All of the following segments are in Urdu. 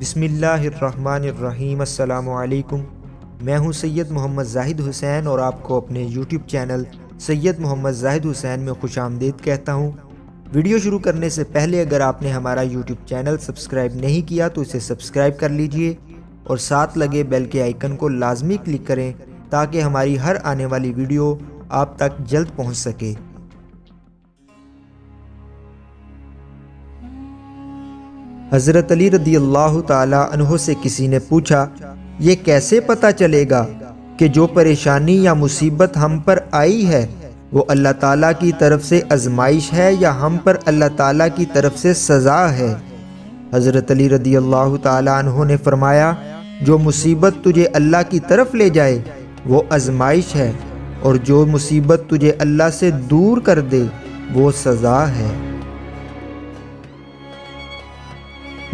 بسم اللہ الرحمن الرحیم۔ السلام علیکم۔ میں ہوں سید محمد زاہد حسین اور آپ کو اپنے یوٹیوب چینل سید محمد زاہد حسین میں خوش آمدید کہتا ہوں۔ ویڈیو شروع کرنے سے پہلے اگر آپ نے ہمارا یوٹیوب چینل سبسکرائب نہیں کیا تو اسے سبسکرائب کر لیجئے اور ساتھ لگے بیل کے آئیکن کو لازمی کلک کریں تاکہ ہماری ہر آنے والی ویڈیو آپ تک جلد پہنچ سکے۔ حضرت علی رضی اللہ تعالی عنہ سے کسی نے پوچھا، یہ کیسے پتہ چلے گا کہ جو پریشانی یا مصیبت ہم پر آئی ہے وہ اللہ تعالیٰ کی طرف سے آزمائش ہے یا ہم پر اللہ تعالیٰ کی طرف سے سزا ہے؟ حضرت علی رضی اللہ تعالی عنہ نے فرمایا، جو مصیبت تجھے اللہ کی طرف لے جائے وہ آزمائش ہے، اور جو مصیبت تجھے اللہ سے دور کر دے وہ سزا ہے۔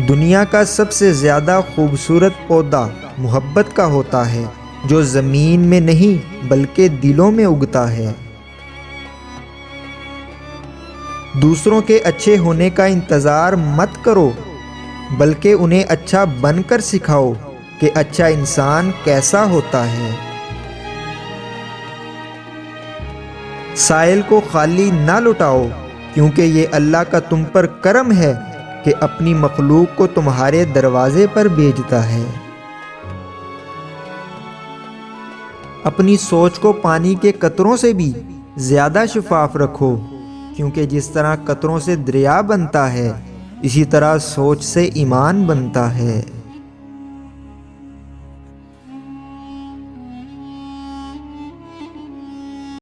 دنیا کا سب سے زیادہ خوبصورت پودا محبت کا ہوتا ہے، جو زمین میں نہیں بلکہ دلوں میں اگتا ہے۔ دوسروں کے اچھے ہونے کا انتظار مت کرو، بلکہ انہیں اچھا بن کر سکھاؤ کہ اچھا انسان کیسا ہوتا ہے۔ سائل کو خالی نہ لٹاؤ، کیونکہ یہ اللہ کا تم پر کرم ہے کہ اپنی مخلوق کو تمہارے دروازے پر بھیجتا ہے۔ اپنی سوچ کو پانی کے قطروں سے بھی زیادہ شفاف رکھو، کیونکہ جس طرح قطروں سے دریا بنتا ہے اسی طرح سوچ سے ایمان بنتا ہے۔